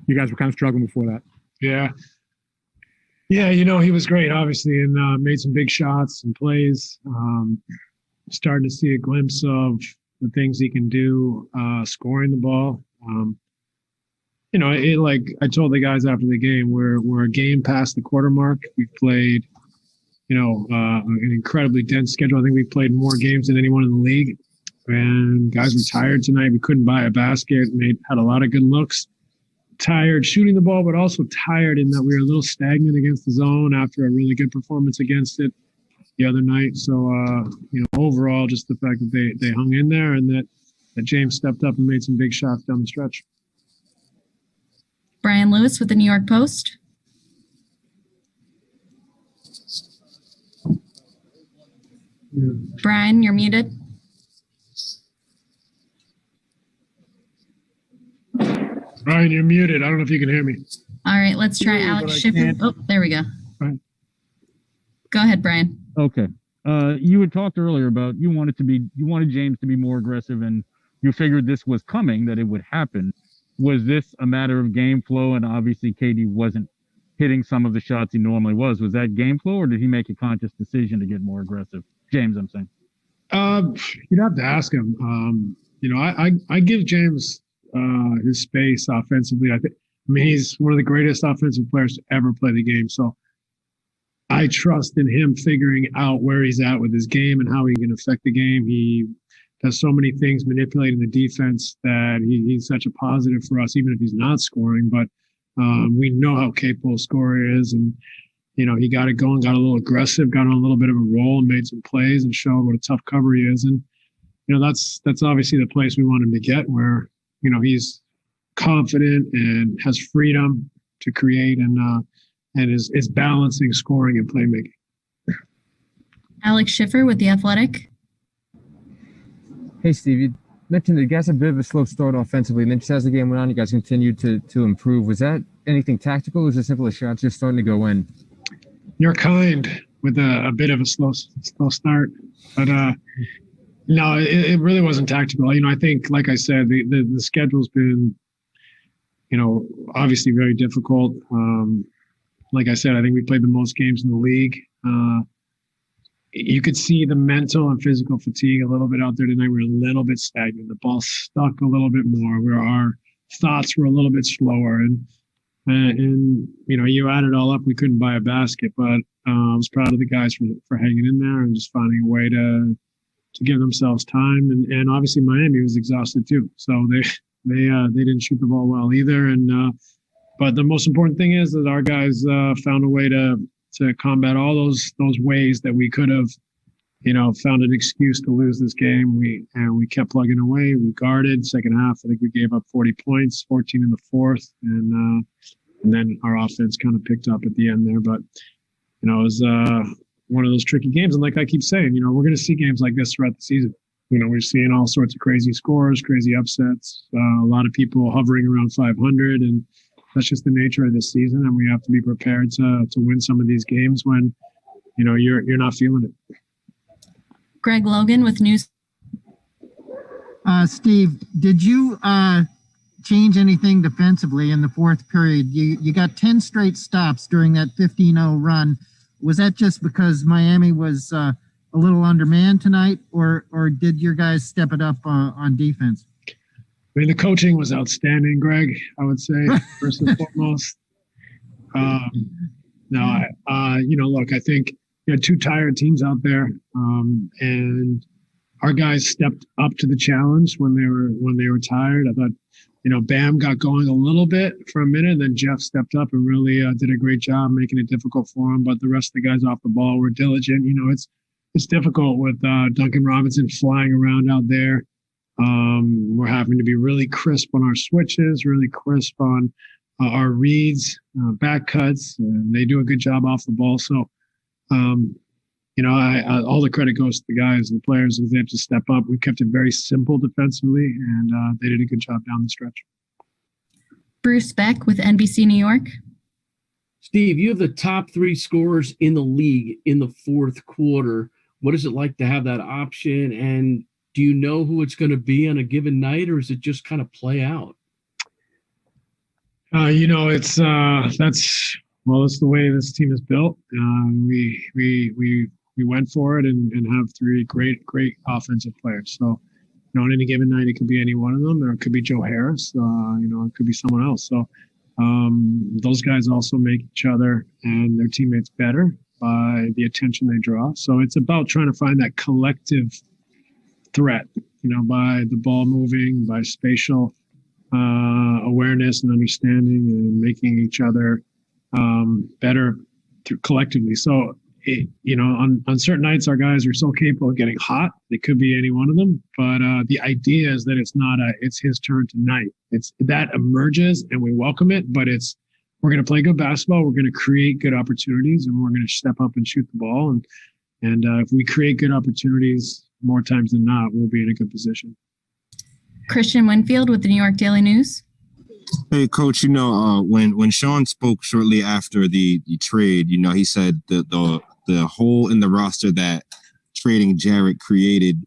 you guys were kind of struggling before that. Yeah. Yeah, he was great, obviously, and made some big shots and plays. Starting to see a glimpse of the things he can do scoring the ball. Like I told the guys after the game, we're a game past the quarter mark. We've played, an incredibly dense schedule. I think we've played more games than anyone in the league. And guys were tired tonight. We couldn't buy a basket, and they had a lot of good looks. Tired shooting the ball, but also tired in that we were a little stagnant against the zone after a really good performance against it the other night. So, overall, just the fact that they hung in there and that James stepped up and made some big shots down the stretch. Brian Lewis with the New York Post. Brian, you're muted. Brian, you're muted. I don't know if you can hear me. All right, let's try Alex Schiffer. Oh, there we go. Right. Go ahead, Brian. Okay. You had talked earlier about you wanted James to be more aggressive, and you figured this was coming, that it would happen. Was this a matter of game flow? And obviously, KD wasn't hitting some of the shots he normally was. Was that game flow, or did he make a conscious decision to get more aggressive? James, I'm saying. You'd have to ask him. I give James his space offensively. I mean, he's one of the greatest offensive players to ever play the game. So I trust in him figuring out where he's at with his game and how he can affect the game. He does so many things manipulating the defense that he's such a positive for us, even if he's not scoring. But we know how capable a scorer is. And, he got it going, got a little aggressive, got on a little bit of a roll and made some plays and showed what a tough cover he is. And, that's obviously the place we want him to get where, he's confident and has freedom to create and is balancing scoring and playmaking. Alex Schiffer with The Athletic. Hey, Steve, you mentioned that you guys had a bit of a slow start offensively, and then just as the game went on, you guys continued to improve. Was that anything tactical, or was it simply the shots just starting to go in? You're kind with a bit of a slow start, but no, it really wasn't tactical. I think, like I said, the schedule's been, obviously very difficult. Like I said, I think we played the most games in the league. You could see the mental and physical fatigue a little bit out there tonight. We were a little bit stagnant. The ball stuck a little bit more, where our thoughts were a little bit slower. And you add it all up, we couldn't buy a basket. But I was proud of the guys for hanging in there and just finding a way to give themselves time. And obviously Miami was exhausted too. So they didn't shoot the ball well either. And but the most important thing is that our guys found a way to combat all those ways that we could have, found an excuse to lose this game. We kept plugging away. We guarded. Second half, I think we gave up 40 points, 14 in the fourth, and then our offense kind of picked up at the end there. But it was one of those tricky games. And like I keep saying, we're going to see games like this throughout the season. We're seeing all sorts of crazy scores, crazy upsets, a lot of people hovering around 500, and that's just the nature of this season, and we have to be prepared to win some of these games when, you're not feeling it. Greg Logan with News. Steve, did you change anything defensively in the fourth period? You got 10 straight stops during that 15-0 run. Was that just because Miami was a little undermanned tonight, or did your guys step it up on defense? I mean, the coaching was outstanding, Greg, I would say, first and foremost. Look, I think you had two tired teams out there, and our guys stepped up to the challenge when they were tired. I thought, Bam got going a little bit for a minute, and then Jeff stepped up and really did a great job making it difficult for him. But the rest of the guys off the ball were diligent. It's difficult with Duncan Robinson flying around out there. We're having to be really crisp on our switches, really crisp on our reads, back cuts, and they do a good job off the ball. So, all the credit goes to the guys and the players, and they have to step up. We kept it very simple defensively, and they did a good job down the stretch. Bruce Beck with NBC New York. Steve, you have the top three scorers in the league in the fourth quarter. What is it like to have that option, and do you know who it's going to be on a given night, or is it just kind of play out? It's that's the way this team is built. We went for it and have three great offensive players. So, on any given night, it could be any one of them, or it could be Joe Harris. It could be someone else. So, those guys also make each other and their teammates better by the attention they draw. So it's about trying to find that collective threat, by the ball moving, by spatial awareness and understanding, and making each other better collectively. So, on certain nights, our guys are so capable of getting hot. It could be any one of them, but the idea is that it's his turn tonight. It's that emerges and we welcome it, but we're going to play good basketball. We're going to create good opportunities, and we're going to step up and shoot the ball. And if we create good opportunities more times than not, we'll be in a good position. Christian Winfield with the New York Daily News. Hey, Coach, when Sean spoke shortly after the trade, he said the hole in the roster that trading Jarrett created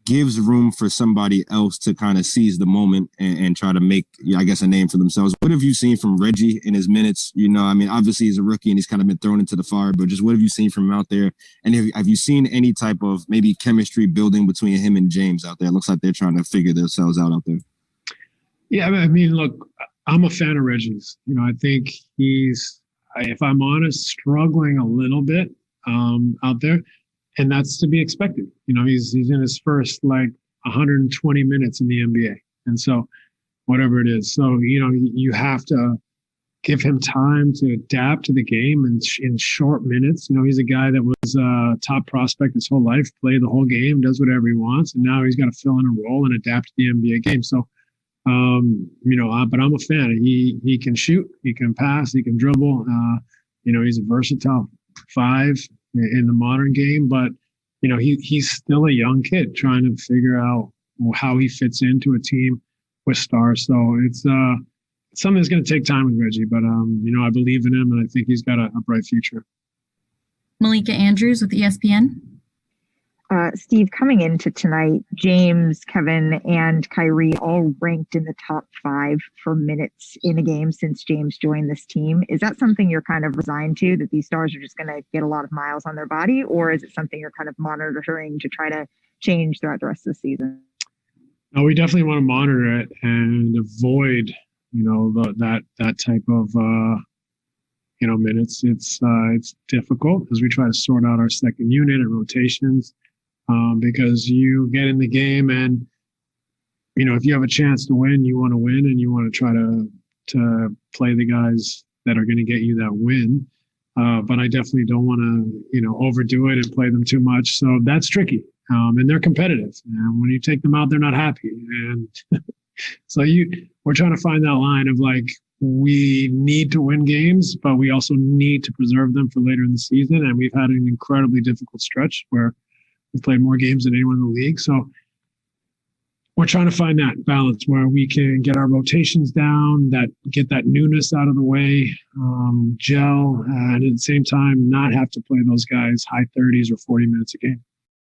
gives room for somebody else to kind of seize the moment and try to make, I guess, a name for themselves. What have you seen from Reggie in his minutes? Obviously he's a rookie and he's kind of been thrown into the fire, but just what have you seen from him out there? And have you seen any type of maybe chemistry building between him and James out there? It looks like they're trying to figure themselves out there. Yeah, look, I'm a fan of Reggie's. I think he's, if I'm honest, struggling a little bit out there. And that's to be expected. He's in his first 120 minutes in the NBA. And so whatever it is. So, you have to give him time to adapt to the game in short minutes. He's a guy that was a top prospect his whole life, played the whole game, does whatever he wants. And now he's got to fill in a role and adapt to the NBA game. So, but I'm a fan. He can shoot, he can pass, he can dribble. He's a versatile five in the modern game, but he's still a young kid trying to figure out how he fits into a team with stars. So it's something that's going to take time with Reggie, but I believe in him and I think he's got a bright future. Malika Andrews with ESPN. Steve, coming into tonight, James, Kevin, and Kyrie all ranked in the top 5 for minutes in a game since James joined this team. Is that something you're kind of resigned to, that these stars are just going to get a lot of miles on their body, or is it something you're kind of monitoring to try to change throughout the rest of the season? No, we definitely want to monitor it and avoid, that type of, minutes. It's difficult as we try to sort out our second unit and rotations. Because you get in the game and, if you have a chance to win, you want to win and you want to try to play the guys that are going to get you that win. But I definitely don't want to, overdo it and play them too much. So that's tricky. And they're competitive. And when you take them out, they're not happy. And so we're trying to find that line of we need to win games, but we also need to preserve them for later in the season. And we've had an incredibly difficult stretch where we've played more games than anyone in the league. So we're trying to find that balance where we can get our rotations down, get that newness out of the way, gel, and at the same time, not have to play those guys high 30s or 40 minutes a game.